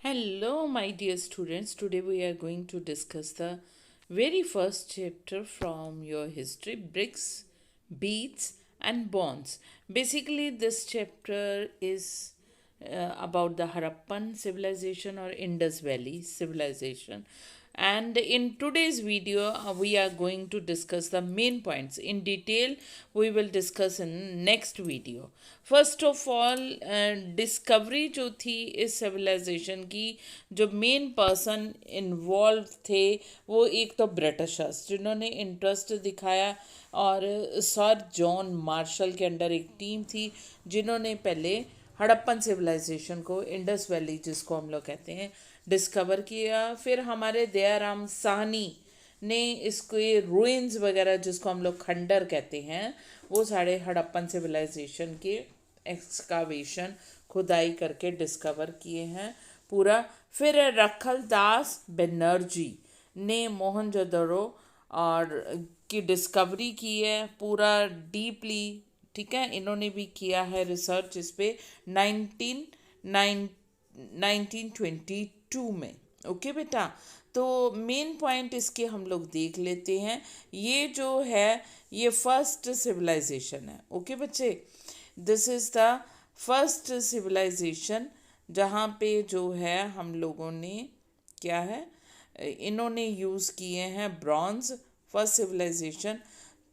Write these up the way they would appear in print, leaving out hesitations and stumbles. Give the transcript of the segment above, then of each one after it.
Hello, my dear students. Today we are going to discuss the very first chapter from your history, bricks, beads, and bonds. Basically, this chapter is about the Harappan civilization or Indus Valley civilization. And in today's video, we are going to discuss the main points in detail. We will discuss in next video. First of all discovery जो थी इस civilisation की, जो main person involve थे वो एक तो Britishers जिन्होंने इंटरेस्ट दिखाया, और सर जॉन मार्शल के अंडर एक टीम थी जिन्होंने पहले हड़प्पन सिविलाइजेशन को, इंडस वैली जिसको हम लोग कहते हैं, डिस्कवर किया। फिर हमारे दयाराम साहनी ने इसके रूइंस वगैरह जिसको हम लोग खंडर कहते हैं, वो सारे हड़प्पन सिविलाइजेशन के एक्सकावेशन खुदाई करके डिस्कवर किए हैं पूरा। फिर रखल दास बनर्जी ने मोहनजोदड़ो और की डिस्कवरी की है पूरा डीपली, ठीक है। इन्होंने भी किया है रिसर्च इस पे 1922 में। ओके बेटा, तो मेन पॉइंट इसके हम लोग देख लेते हैं। ये जो है ये फर्स्ट सिविलाइजेशन है। ओके बच्चे, this is the first civilization जहाँ पे जो है हम लोगों ने क्या है, इन्होंने यूज़ किए हैं bronze. First civilization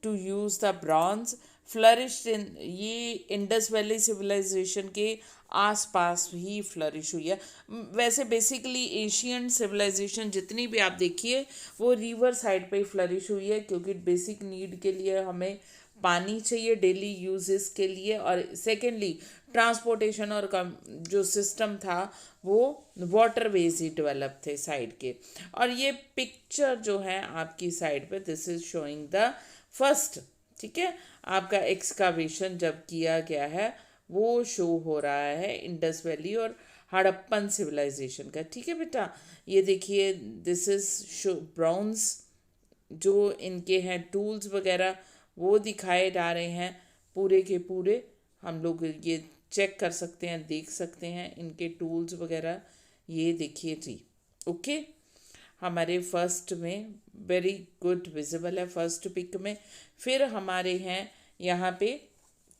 to use the bronze flourish in, ये इंडस वैली सिविलाइजेशन के आसपास ही फ्लरिश हुई है। वैसे बेसिकली एशियन सिविलाइजेशन जितनी भी आप देखिए वो रिवर साइड पे ही फ्लरिश हुई है, क्योंकि बेसिक नीड के लिए हमें पानी चाहिए डेली यूजेस के लिए, और सेकेंडली ट्रांसपोर्टेशन और जो सिस्टम था वो वाटरवेज ही डेवलप थे साइड के। और ये पिक्चर जो है आपकी साइड पे, this is showing the first, ठीक है, आपका एक्सकावेशन जब किया गया है वो शो हो रहा है इंडस वैली और हड़प्पन सिविलाइजेशन का, ठीक है बेटा। ये देखिए, दिस इज शो ब्राउन्स जो इनके हैं टूल्स वगैरह वो दिखाए जा रहे हैं पूरे के पूरे। हम लोग ये चेक कर सकते हैं, देख सकते हैं इनके टूल्स वगैरह, ये देखिए जी। ओके, हमारे फर्स्ट में वेरी गुड विजिबल है फर्स्ट पिक में। फिर हमारे हैं यहाँ पे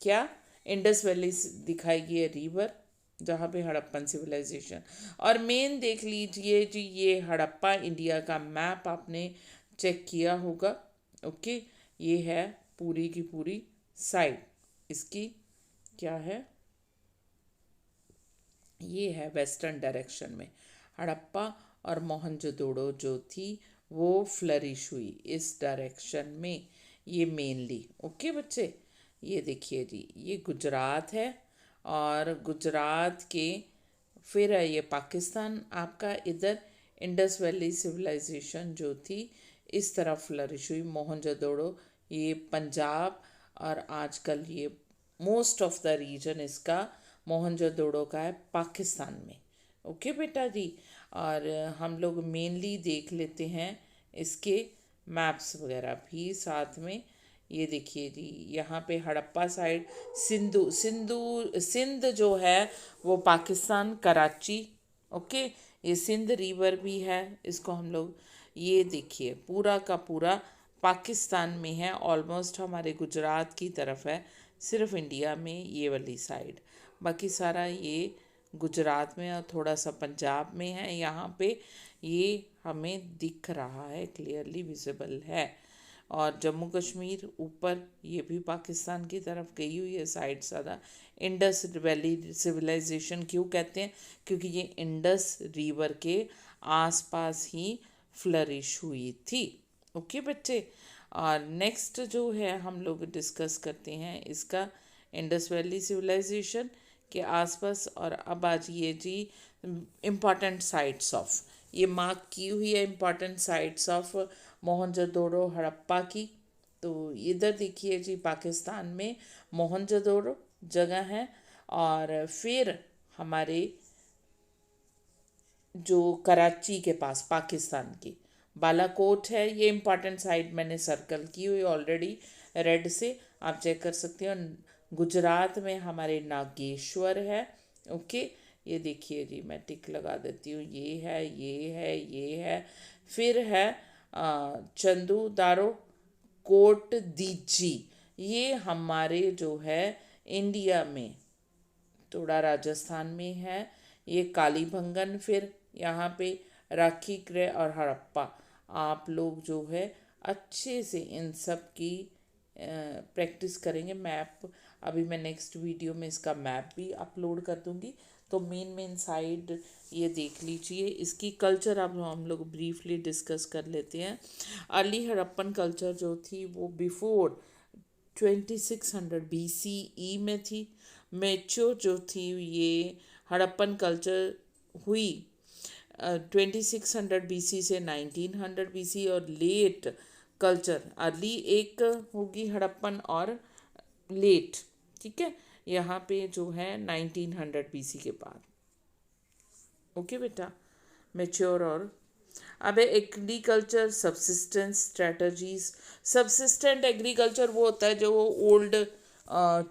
क्या, इंडस वैली दिखाई गई है रिवर जहाँ पे हड़प्पन सिविलाइजेशन। और मेन देख लीजिए जी, ये हड़प्पा इंडिया का मैप आपने चेक किया होगा। ओके, ये है पूरी की पूरी साइड इसकी क्या है, ये है वेस्टर्न डायरेक्शन में हड़प्पा, और मोहनजोदड़ो जो थी वो फ्लरिश हुई इस डायरेक्शन में, ये मेनली। ओके बच्चे, ये देखिए जी, ये गुजरात है, और गुजरात के फिर है ये पाकिस्तान आपका। इधर इंडस वैली सिविलाइजेशन जो थी इस तरफ फ्लरिश हुई, मोहनजोदड़ो ये पंजाब, और आजकल ये मोस्ट ऑफ द रीजन इसका मोहनजोदड़ो का है पाकिस्तान में। ओके बेटा जी, और हम लोग मेनली देख लेते हैं इसके मैप्स वगैरह भी साथ में। ये देखिए जी, यहाँ पे हड़प्पा साइड सिंधु सिंधु सिंध जो है वो पाकिस्तान कराची। ओके, ये सिंध रिवर भी है, इसको हम लोग ये देखिए पूरा का पूरा पाकिस्तान में है, ऑलमोस्ट हमारे गुजरात की तरफ है, सिर्फ इंडिया में ये वाली साइड, बाकी सारा ये गुजरात में और थोड़ा सा पंजाब में है। यहाँ पे ये हमें दिख रहा है, क्लियरली विजिबल है। और जम्मू कश्मीर ऊपर ये भी पाकिस्तान की तरफ गई हुई है साइड ज़्यादा। इंडस वैली सिविलाइजेशन क्यों कहते हैं, क्योंकि ये इंडस रिवर के आसपास ही फ्लरिश हुई थी। ओके बच्चे, और नेक्स्ट जो है हम लोग डिस्कस करते हैं इसका इंडस वैली सिविलाइजेशन के आसपास। और अब आज ये जी इम्पॉर्टेंट साइट्स ऑफ, ये मार्क की हुई है important sites of Mohenjodaro Harappa की। तो इधर देखिए जी, पाकिस्तान में मोहनजोदड़ो जगह है, और फिर हमारे जो कराची के पास पाकिस्तान की बालाकोट है, ये इम्पॉर्टेंट साइट मैंने सर्कल की हुई ऑलरेडी रेड से, आप चेक कर सकते हो। गुजरात में हमारे नागेश्वर है। ओके, ये देखिए जी, मैं टिक लगा देती हूँ, ये है, ये है, ये है। फिर है चंदू दारो कोट दीजी, ये हमारे जो है इंडिया में, थोड़ा राजस्थान में है। ये कालीबंगन, फिर यहाँ पे राखी क्रय और हड़प्पा। आप लोग जो है अच्छे से इन सब की प्रैक्टिस करेंगे। मैप अभी मैं नेक्स्ट वीडियो में इसका मैप भी अपलोड कर दूंगी, तो मेन मेन साइड ये देख लीजिए। इसकी कल्चर अब हम लोग ब्रीफली डिस्कस कर लेते हैं। अर्ली हड़प्पन कल्चर जो थी वो बिफोर 2600 BCE में थी। मेच्योर जो थी ये हड़प्पन कल्चर हुई 2600 BC से 1900 BC, और लेट कल्चर अर्ली एक होगी हड़प्पन और लेट, ठीक है, यहाँ पे जो है 1900 BC के बाद। ओके बेटा, मेच्योर। और अब एग्रीकल्चर सब्सिस्टेंस स्ट्रेटजीज। सब्सिस्टेंट एग्रीकल्चर वो होता है जो वो ओल्ड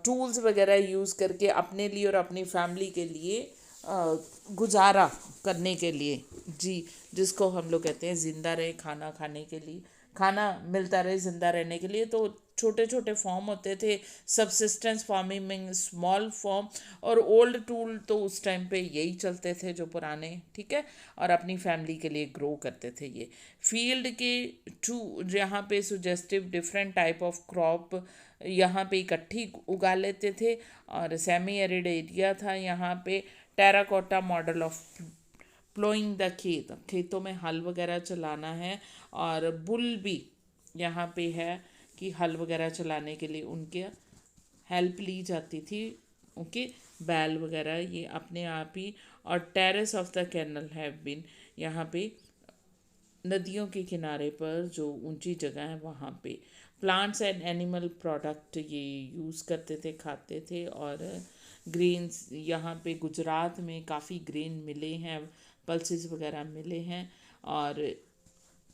टूल्स वगैरह यूज़ करके अपने लिए और अपनी फैमिली के लिए गुजारा करने के लिए, जी, जिसको हम लोग कहते हैं ज़िंदा रहे, खाना खाने के लिए, खाना मिलता रहे ज़िंदा रहने के लिए। तो छोटे छोटे फॉर्म होते थे सब्सिस्टेंस फार्मिंग में, स्मॉल फॉर्म, और ओल्ड टूल तो उस टाइम पे यही चलते थे जो पुराने, ठीक है, और अपनी फैमिली के लिए ग्रो करते थे ये। फील्ड के टू यहाँ पे सुजेस्टिव डिफरेंट टाइप ऑफ क्रॉप यहाँ पे इकट्ठी उगा लेते थे, और सेमी एरिड एरिया था यहाँ पे। Terracotta model of ploughing the खेत, खेतों में हल वगैरह चलाना है, और बुल भी यहाँ पे है कि हल वगैरह चलाने के लिए उनके हेल्प ली जाती थी। ओके, बैल वगैरह ये अपने आप ही। और terrace of the canal have been, यहाँ पे नदियों के किनारे पर जो ऊंची जगह है वहाँ पे प्लांट्स एंड एनिमल प्रोडक्ट ये यूज़ करते थे, खाते थे। और ग्रेन्स, यहाँ पे गुजरात में काफ़ी ग्रेन मिले हैं, पल्सेस वगैरह मिले हैं, और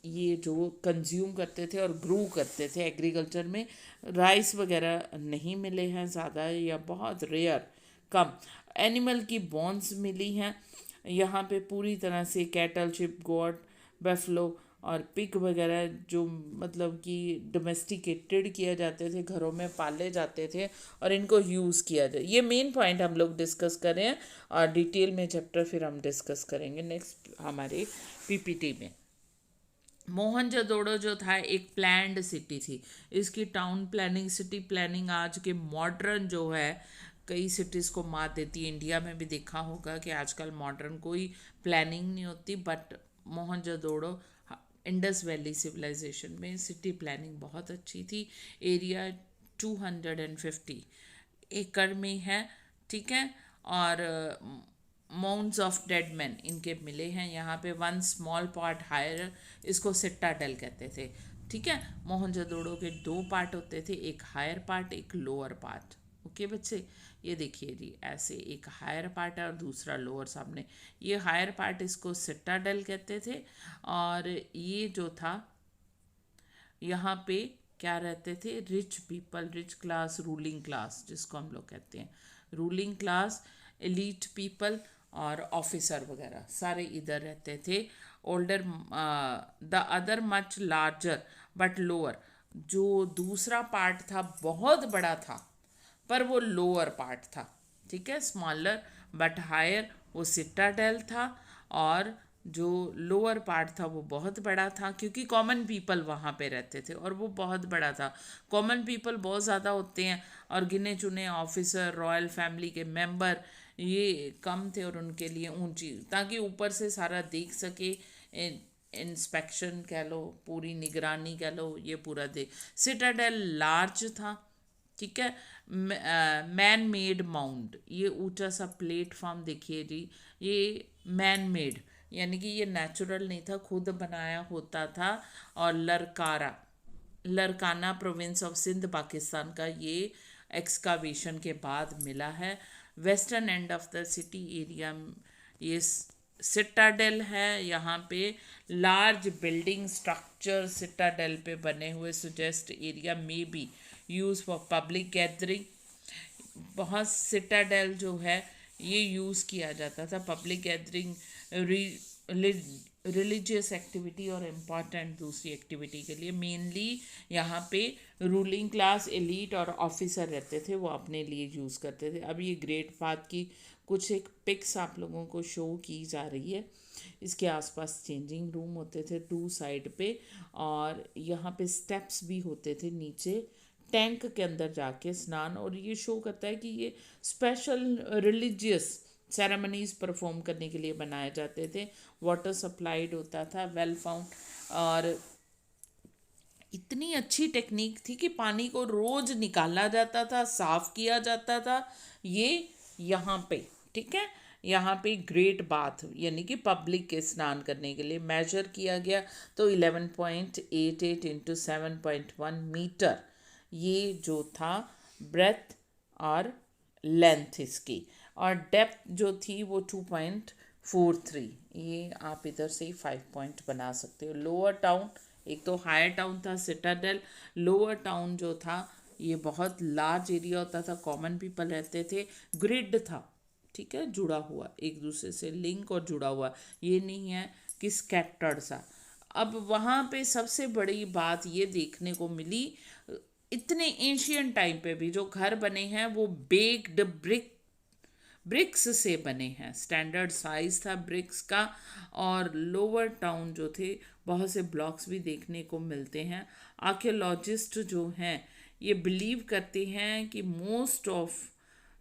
ये जो कंज्यूम करते थे और ग्रो करते थे एग्रीकल्चर में। राइस वगैरह नहीं मिले हैं ज़्यादा, या बहुत रेयर, कम। एनिमल की बोन्स मिली हैं यहाँ पे पूरी तरह से, कैटल, शिप, गोट, बेफलो और पिग वगैरह, जो मतलब कि डोमेस्टिकेटेड किए जाते थे, घरों में पाले जाते थे, और इनको यूज़ किया जाए। ये मेन पॉइंट हम लोग डिस्कस कर रहे हैं, और डिटेल में चैप्टर फिर हम डिस्कस करेंगे नेक्स्ट हमारे PPT में। मोहनजोदड़ो जो था एक प्लान्ड सिटी थी। इसकी टाउन प्लानिंग, सिटी प्लानिंग आज के मॉडर्न जो है कई सिटीज़ को मात देती है। इंडिया में भी देखा होगा कि आजकल मॉडर्न कोई प्लानिंग नहीं होती, but Mohenjodaro Indus valley civilization में सिटी प्लानिंग बहुत अच्छी थी। एरिया 250 एकड़ में है, ठीक है, और माउंट्स ऑफ डेड मैन इनके मिले हैं यहाँ पे। वन स्मॉल पार्ट हायर, इसको सिट्टाडेल कहते थे, ठीक है। मोहनजोदड़ो के दो पार्ट होते थे, एक हायर पार्ट, एक लोअर पार्ट। ओके बच्चे, ये देखिए जी, ऐसे एक हायर पार्ट है और दूसरा लोअर सामने। ये हायर पार्ट इसको सिट्टाडेल कहते थे, और ये जो था यहाँ पे क्या रहते थे, rich people, rich class, ruling class जिसको हम लोग कहते हैं, रूलिंग क्लास, एलीट पीपल और ऑफिसर वगैरह सारे इधर रहते थे। Older, the other much larger but lower, जो दूसरा पार्ट था बहुत बड़ा था पर वो लोअर पार्ट था, ठीक है, स्मॉलर बट हायर, वो सिटाडेल था। और जो लोअर पार्ट था वो बहुत बड़ा था, क्योंकि कॉमन पीपल वहाँ पे रहते थे और वो बहुत बड़ा था। कॉमन पीपल बहुत ज़्यादा होते हैं, और गिने चुने ऑफिसर, रॉयल फैमिली के मेंबर ये कम थे, और उनके लिए ऊंची, ताकि ऊपर से सारा देख सके, इंस्पेक्शन कह लो, पूरी निगरानी कह लो, ये पूरा देख। सिटाडेल लार्ज था, ठीक है। मैन मेड माउंट, ये ऊंचा सा प्लेटफॉर्म देखिए जी, ये मैन मेड, यानी कि ये नेचुरल नहीं था, खुद बनाया होता था। और लरकाना प्रोविंस ऑफ सिंध पाकिस्तान का ये एक्सकावेशन के बाद मिला है। Western end of the city area ये सिटाडेल है, यहाँ पे लार्ज बिल्डिंग स्ट्रक्चर सिटाडेल पे बने हुए सुजेस्ट एरिया में B use for public gathering. बहुत सिटाडेल जो है ये यूज़ किया जाता था पब्लिक गैदरिंग, रिलीजियस एक्टिविटी और इम्पॉर्टेंट दूसरी एक्टिविटी के लिए। मेनली यहाँ पे रूलिंग क्लास, एलीट और ऑफिसर रहते थे, वो अपने लिए यूज़ करते थे। अब ये ग्रेट पाथ की कुछ एक पिक्स आप लोगों को शो की जा रही है। इसके आसपास चेंजिंग रूम होते थे 2 साइड पे, और यहाँ पे स्टेप्स भी होते थे नीचे टैंक के अंदर जाके स्नान। और ये शो करता है कि ये स्पेशल रिलीजियस सेरेमनीज परफॉर्म करने के लिए बनाए जाते थे। वाटर सप्लाइड होता था, वेल फाउंड, और इतनी अच्छी टेक्निक थी कि पानी को रोज निकाला जाता था, साफ किया जाता था। ये यहाँ पे, ठीक है, यहाँ पे ग्रेट बाथ यानी कि पब्लिक के स्नान करने के लिए मेजर किया गया तो 11.88 इंटू 7.1 मीटर ये जो था ब्रेथ और लेंथ इसकी, और डेप्थ जो थी वो 2.43। ये आप इधर से ही 5 पॉइंट बना सकते हो। लोअर टाउन, एक तो हायर टाउन था सिटाडेल, लोअर टाउन जो था ये बहुत लार्ज एरिया होता था, कॉमन पीपल रहते थे, ग्रिड था, ठीक है, जुड़ा हुआ एक दूसरे से लिंक और जुड़ा हुआ, ये नहीं है कि स्कैटर्ड सा। अब वहाँ पे सबसे बड़ी बात ये देखने को मिली, इतने एशियन टाइम पे भी जो घर बने हैं वो बेक्ड ब्रिक्स से बने हैं, स्टैंडर्ड साइज था ब्रिक्स का। और लोअर टाउन जो थे बहुत से ब्लॉक्स भी देखने को मिलते हैं। आर्कियोलॉजिस्ट जो हैं ये बिलीव करते हैं कि मोस्ट ऑफ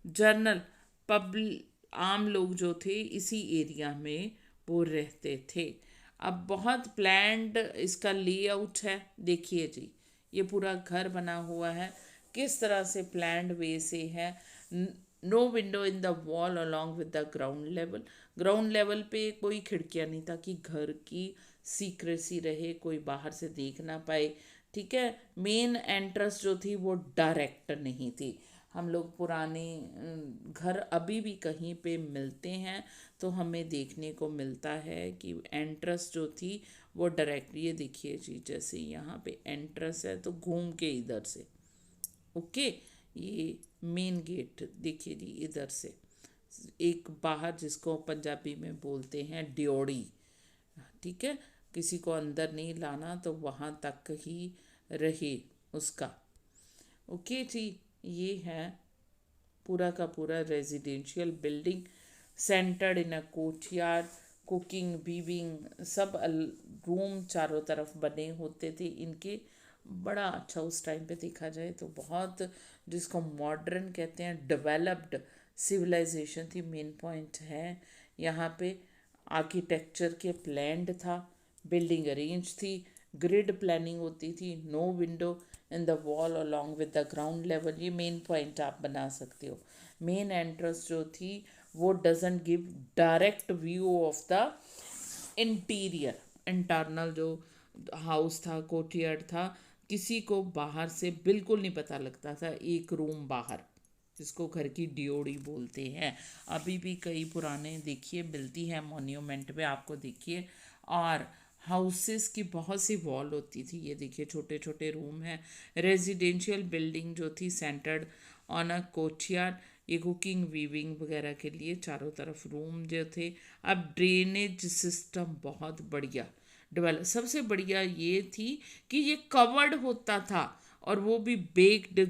जर्नल पब्लिक आम लोग जो थे इसी एरिया में वो रहते थे। अब बहुत प्लान्ड इसका लेआउट है, देखिए जी ये पूरा घर बना हुआ है किस तरह से प्लान्ड वे से है। No window in the wall along with the ground level, ground level पे कोई खिड़कियां नहीं ताकि घर की सीक्रेसी रहे, कोई बाहर से देख ना पाए, ठीक है। मेन एंट्रेंस जो थी वो डायरेक्ट नहीं थी। हम लोग पुराने घर अभी भी कहीं पे मिलते हैं तो हमें देखने को मिलता है कि एंट्रेंस जो थी वो डायरेक्ट, ये देखिए जी जैसे यहाँ पे एंट्रेंस है तो घूम के इधर से, ओके, ये मेन गेट देखिए जी इधर से एक बाहर जिसको पंजाबी में बोलते हैं ड्योड़ी, ठीक है, किसी को अंदर नहीं लाना तो वहाँ तक ही रहे उसका, ओके जी। ये है पूरा का पूरा रेजिडेंशियल बिल्डिंग सेंटर्ड इन अ कोर्टयार्ड, कुकिंग वीविंग सब रूम चारों तरफ बने होते थे इनके। बड़ा अच्छा उस टाइम पे देखा जाए तो बहुत, जिसको मॉडर्न कहते हैं, डेवलप्ड सिविलाइजेशन थी, मेन पॉइंट है यहाँ पे। आर्किटेक्चर के प्लान्ड था, बिल्डिंग अरेंज थी, ग्रिड प्लानिंग होती थी, no window in the wall along with the ground level, ये मेन पॉइंट आप बना सकते हो। मेन एंट्रेंस जो थी वो doesn't give direct view of the interior, internal जो हाउस था, कोर्टयार्ड था, किसी को बाहर से बिल्कुल नहीं पता लगता था। एक रूम बाहर जिसको घर की डियोड़ी बोलते हैं, अभी भी कई पुराने देखिए मिलती है मॉन्यूमेंट में आपको, देखिए। और हाउसेस की बहुत सी वॉल होती थी, ये देखिए छोटे छोटे रूम हैं। रेजिडेंशियल बिल्डिंग जो थी सेंटर्ड ऑन अ कोर्टयार्ड, ये कुकिंग वीविंग वगैरह के लिए चारों तरफ रूम जो थे। अब ड्रेनेज सिस्टम बहुत बढ़िया डेवलप, सबसे बढ़िया ये थी कि ये कवर्ड होता था और वो भी बेक्ड,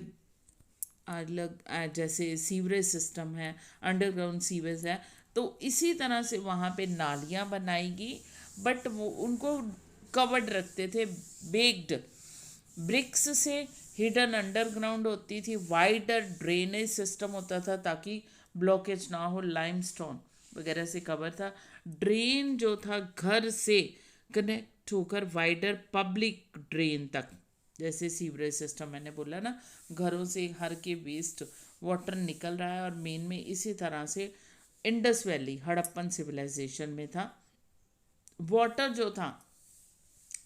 अलग जैसे सीवरेज सिस्टम है, अंडरग्राउंड सीवेज है, तो इसी तरह से वहाँ पे नालियाँ बनाएगी, बट वो उनको कवर्ड रखते थे बेक्ड ब्रिक्स से, हिडन अंडरग्राउंड होती थी, वाइडर ड्रेनेज सिस्टम होता था ताकि ब्लॉकेज ना हो, लाइमस्टोन वगैरह से कवर था। ड्रेन जो था घर से कनेक्ट होकर वाइडर पब्लिक ड्रेन तक, जैसे सीवरेज सिस्टम मैंने बोला ना, घरों से हर के वेस्ट वाटर निकल रहा है, और मेन में इसी तरह से इंडस वैली हड़प्पन सिविलाइजेशन में था। वाटर जो था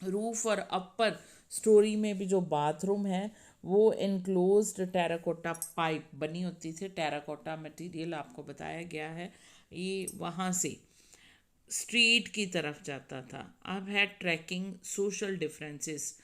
रूफ और अपर स्टोरी में भी जो बाथरूम है वो इनक्लोज्ड टेराकोटा पाइप बनी होती थी, टेराकोटा मटेरियल आपको बताया गया है। ये वहाँ से स्ट्रीट की तरफ जाता था। अब है ट्रैकिंग सोशल डिफरेंसेस,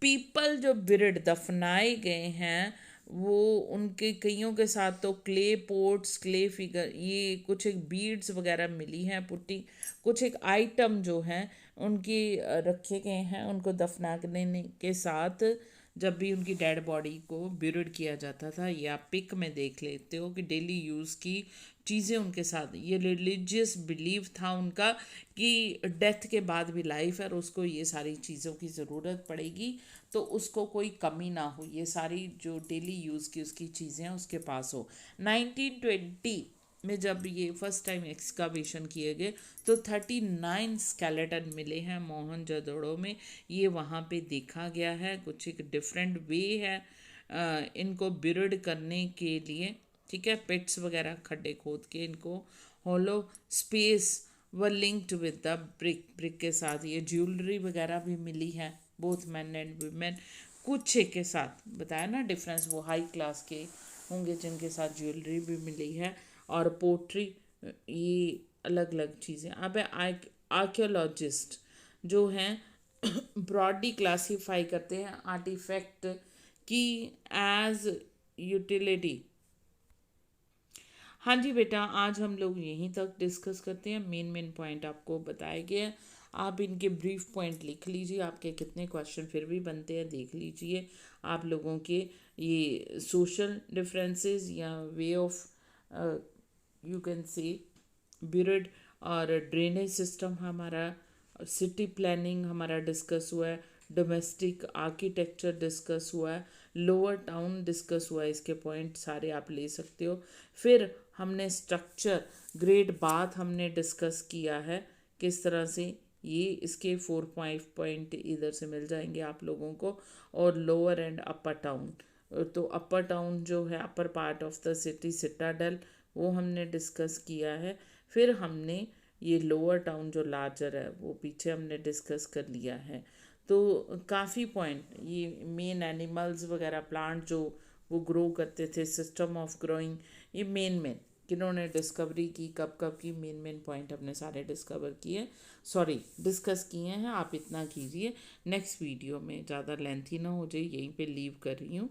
पीपल जो बिरड दफनाए गए हैं वो उनके कईयों के साथ तो क्ले पोट्स, क्ले फिगर, ये कुछ एक बीड्स वगैरह मिली हैं पुट्टी, कुछ एक आइटम जो हैं उनके रखे गए हैं उनको दफनाने के साथ। जब भी उनकी डेड बॉडी को ब्यूरिड किया जाता था, ये आप पिक में देख लेते हो कि डेली यूज़ की चीज़ें उनके साथ, ये रिलीजियस बिलीव था उनका कि डेथ के बाद भी लाइफ है और उसको ये सारी चीज़ों की ज़रूरत पड़ेगी, तो उसको कोई कमी ना हो, ये सारी जो डेली यूज़ की उसकी चीज़ें हैं उसके पास हो। 1920 में जब ये फर्स्ट टाइम एक्सकावेशन किए गए तो 39 स्केलेटन मिले हैं मोहनजोदड़ो में। ये वहाँ पे देखा गया है, कुछ एक डिफरेंट वे है इनको ब्यूरिड करने के लिए, ठीक है। पिट्स वगैरह खड्डे खोद के इनको हॉलो स्पेस व लिंक्ड विद द ब्रिक के साथ ये ज्वेलरी वगैरह भी मिली है, बोथ मैन एंड वुमेन कुछ एक के साथ बताया ना डिफरेंस, वो हाई क्लास के होंगे जिनके साथ ज्वेलरी भी मिली है, और पोट्री, ये अलग अलग चीज़ें। अब आर्कियोलॉजिस्ट जो हैं ब्रॉडली क्लासीफाई करते हैं आर्टिफैक्ट की एज यूटिलिटी। हाँ जी बेटा, आज हम लोग यहीं तक डिस्कस करते हैं, मेन मेन पॉइंट आपको बताए गए हैं, आप इनके ब्रीफ पॉइंट लिख लीजिए, आपके कितने क्वेश्चन फिर भी बनते हैं देख लीजिए। आप लोगों के ये सोशल डिफरेंसेस या way of you can say buried और ड्रेनेज सिस्टम हमारा, सिटी प्लानिंग हमारा डिस्कस हुआ है, डोमेस्टिक आर्किटेक्चर डिस्कस हुआ है, लोअर टाउन डिस्कस हुआ है, इसके पॉइंट सारे आप ले सकते हो। फिर हमने स्ट्रक्चर ग्रेट बाथ हमने डिस्कस किया है किस तरह से, ये इसके 4 पॉइंट इधर से मिल जाएंगे आप लोगों को। और लोअर एंड अपर टाउन, तो अपर टाउन जो है upper part of the city Citadel, वो हमने डिस्कस किया है। फिर हमने ये लोअर टाउन जो लार्जर है वो पीछे हमने डिस्कस कर लिया है। तो काफ़ी पॉइंट, ये मेन एनिमल्स वगैरह प्लांट जो वो ग्रो करते थे, सिस्टम ऑफ ग्रोइंग, ये मेन किन्होंने डिस्कवरी की, कब कब की, मेन पॉइंट हमने सारे डिस्कवर किए, सॉरी डिस्कस किए हैं। आप इतना कीजिए, नेक्स्ट वीडियो में ज़्यादा लेंथी ना हो जाए, यहीं पे लीव कर रही हूँ।